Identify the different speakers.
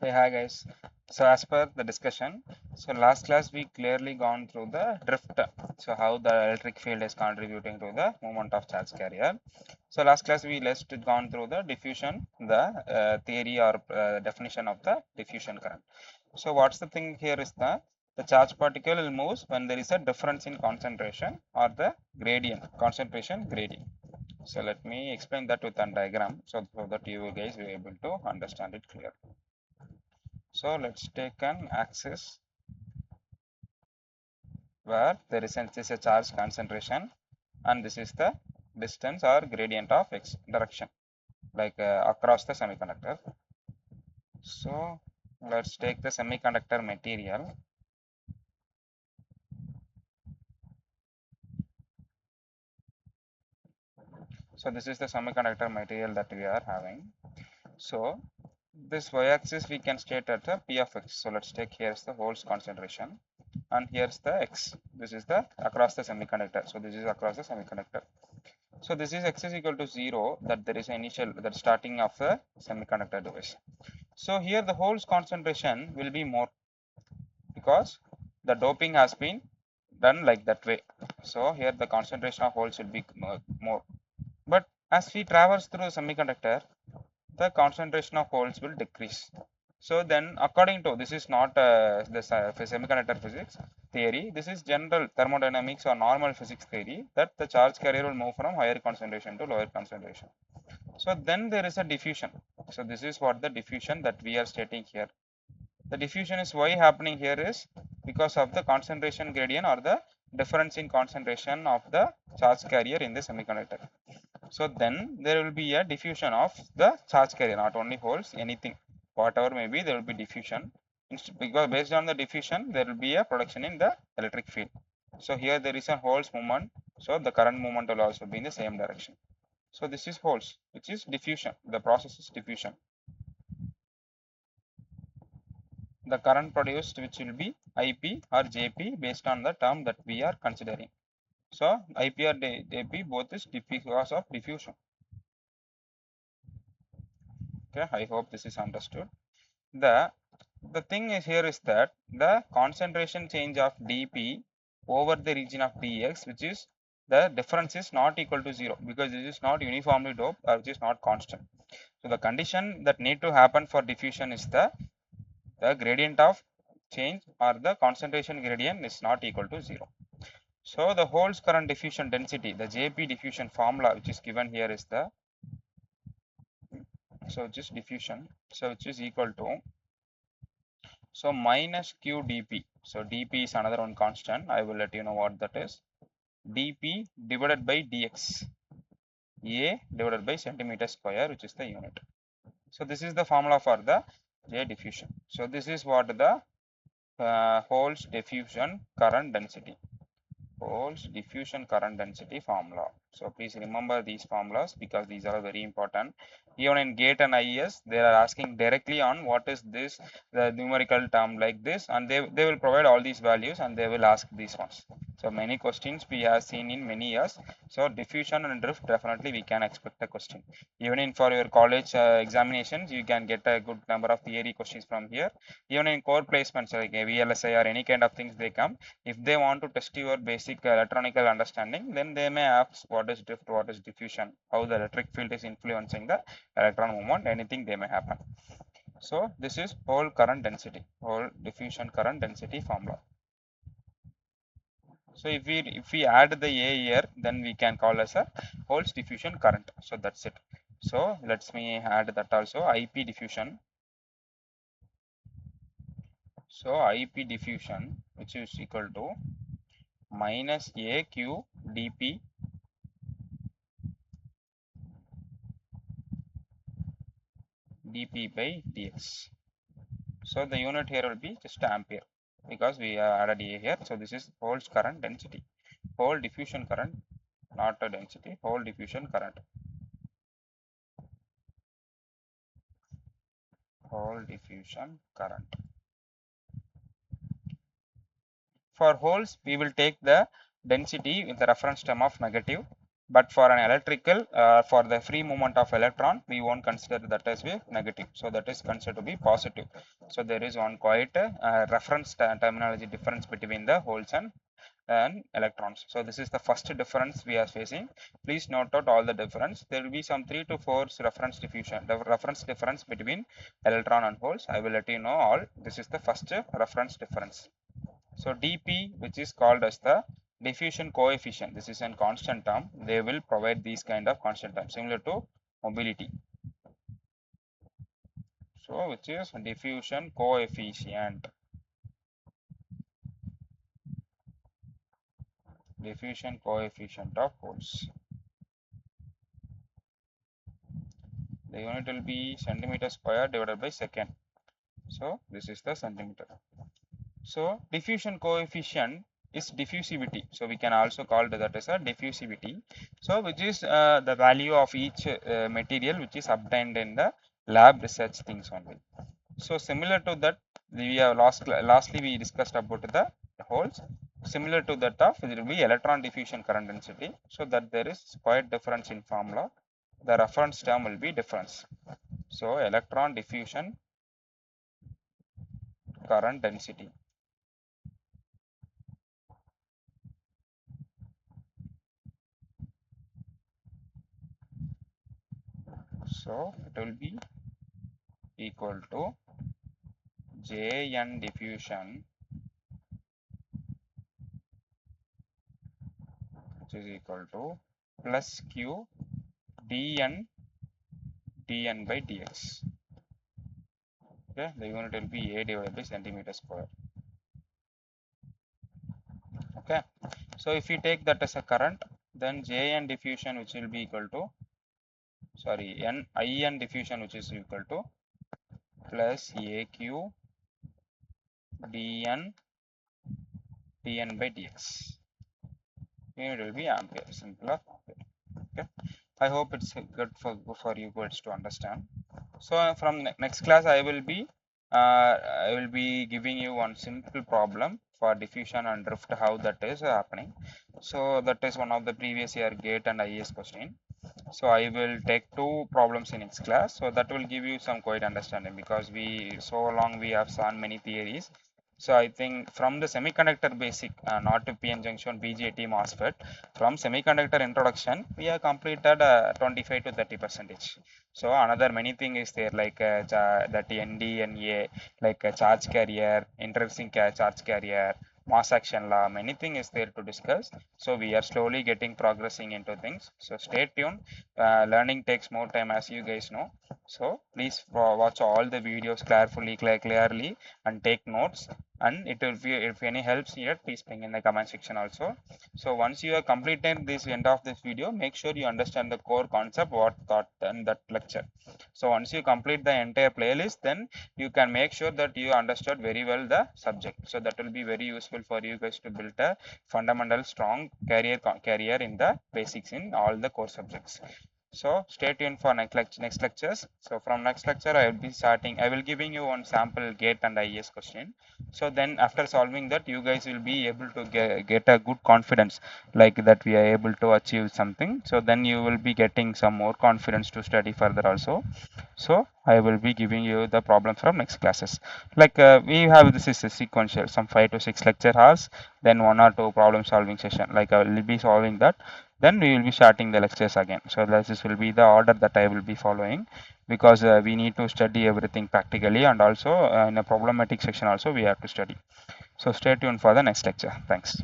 Speaker 1: Hey, hi guys. So as per the discussion, so last class we clearly gone through the drift. So how the electric field is contributing to the movement of charge carrier. So last class we just gone through the diffusion, the theory or definition of the diffusion current. So what's the thing here is that the charge particle will move when there is a difference in concentration or the gradient, concentration gradient. So let me explain that with a diagram so that you guys will be able to understand it clearly. So let's take an axis where there is a charge concentration and this is the distance or gradient of x direction like across the semiconductor. So let's take the semiconductor material. So this is the semiconductor material that we are having. So this y-axis we can state at the p of x. So let's take here's the holes concentration and here's the x. This is the across the semiconductor. So this is across the semiconductor. So this is x is equal to 0, that there is an initial, that starting of the semiconductor device. So here the holes concentration will be more because the doping has been done like that way. So here the concentration of holes will be more. But as we traverse through the semiconductor, the concentration of holes will decrease. So then according to, this is not the semiconductor physics theory, this is general thermodynamics or normal physics theory, that the charge carrier will move from higher concentration to lower concentration. So then there is a diffusion. So this is what the diffusion that we are stating here. The diffusion is why happening here is because of the concentration gradient or the difference in concentration of the charge carrier in the semiconductor. So then there will be a diffusion of the charge carrier, not only holes, anything, whatever may be, there will be diffusion. Because based on the diffusion, there will be a production in the electric field. So here there is a holes movement, so the current movement will also be in the same direction. So this is holes, which is diffusion. The process is diffusion. The current produced, which will be IP or JP, based on the term that we are considering. So IP or JP both is because of diffusion. Okay, I hope this is understood. The thing is here is that the concentration change of dP over the region of dx, which is the difference is not equal to 0 because this is not uniformly doped or which is not constant. So the condition that need to happen for diffusion is the gradient of change or the concentration gradient is not equal to 0. So the holes current diffusion density, the JP diffusion formula which is given here is the, so which is diffusion, so which is equal to, so minus q dp. So dp is another one constant, I will let you know what that is. dp divided by dx, a divided by centimeter square, which is the unit. So this is the formula for the J diffusion. So this is what the holes diffusion current density, holes diffusion current density formula. So please remember these formulas because these are very important. Even in GATE and IES, they are asking directly on what is this, the numerical term like this, and they will provide all these values and they will ask these ones. So many questions we have seen in many years. So diffusion and drift, definitely we can expect a question. Even in for your college examinations, you can get a good number of theory questions from here. Even in core placements like VLSI or any kind of things they come, if they want to test your basic electronical understanding, then they may ask what is drift, what is diffusion, how the electric field is influencing the electron movement, anything they may happen. So this is hole current density, hole diffusion current density formula. So if we add the A here, then we can call as a holes diffusion current. So that's it. So let's me add that also, IP diffusion. So IP diffusion, which is equal to minus AQ dP dP by dx. So the unit here will be just ampere because we added A here. So this is holes current density, hole diffusion current, not a density, hole diffusion current, hole diffusion current. For holes, we will take the density with the reference term of negative. But for an electrical, for the free movement of electron, we won't consider that as a negative. So that is considered to be positive. So there is one quite reference terminology difference between the holes and electrons. So this is the first difference we are facing. Please note out all the difference. There will be some 3 to 4 reference diffusion, the reference difference between electron and holes. I will let you know all. This is the first reference difference. So dP, which is called as the diffusion coefficient, this is a constant term. They will provide these kind of constant terms similar to mobility. So which is diffusion coefficient. Diffusion coefficient of holes. The unit will be centimeter square divided by second. So this is the centimeter. So diffusion coefficient is diffusivity. So we can also call that as a diffusivity. So which is the value of each material which is obtained in the lab research things only. So similar to that, we have lastly we discussed about the holes. Similar to that of it will be electron diffusion current density. So that there is quite difference in formula. The reference term will be difference. So electron diffusion current density. So it will be equal to Jn diffusion, which is equal to plus Q dn by dx. Okay, the unit will be A divided by centimeter square. Okay, so if we take that as a current, then Jn diffusion which will be equal to, sorry, In diffusion which is equal to plus AQ dn by dx. Unit will be ampere, simple of ampere. Okay, I hope it's good for you guys to understand. So from next class I will be giving you one simple problem for diffusion and drift, how that is happening. So that is one of the previous year GATE and IES question. So I will take 2 problems in next class. So that will give you some quite understanding, because we so long we have seen many theories. So I think from the semiconductor basic, not to PN junction, BJT, MOSFET, from semiconductor introduction, we have completed 25 to 30%. So another many thing is there, like that ND and A, like charge carrier, interesting charge carrier, mass action law, many things is there to discuss. So we are slowly getting progressing into things. So stay tuned. Learning takes more time, as you guys know. So please watch all the videos carefully, clearly, and take notes. And it will be, if any helps here, please ping in the comment section also. So once you have completed this end of this video, make sure you understand the core concept what taught in that lecture. So once you complete the entire playlist, then you can make sure that you understood very well the subject. So that will be very useful for you guys to build a fundamental strong career in the basics in all the core subjects. So stay tuned for next lectures. So from next lecture I will be starting, I will giving you one sample GATE and IES question. So then after solving that, you guys will be able to get a good confidence, like that we are able to achieve something. So then you will be getting some more confidence to study further also. So I will be giving you the problem from next classes. Like we have, this is a sequential, some 5 to 6 lecture hours, then 1 or 2 problem solving session. Like I will be solving that, then we will be starting the lectures again. So this will be the order that I will be following, because we need to study everything practically, and also in a problematic section also we have to study. So stay tuned for the next lecture. Thanks.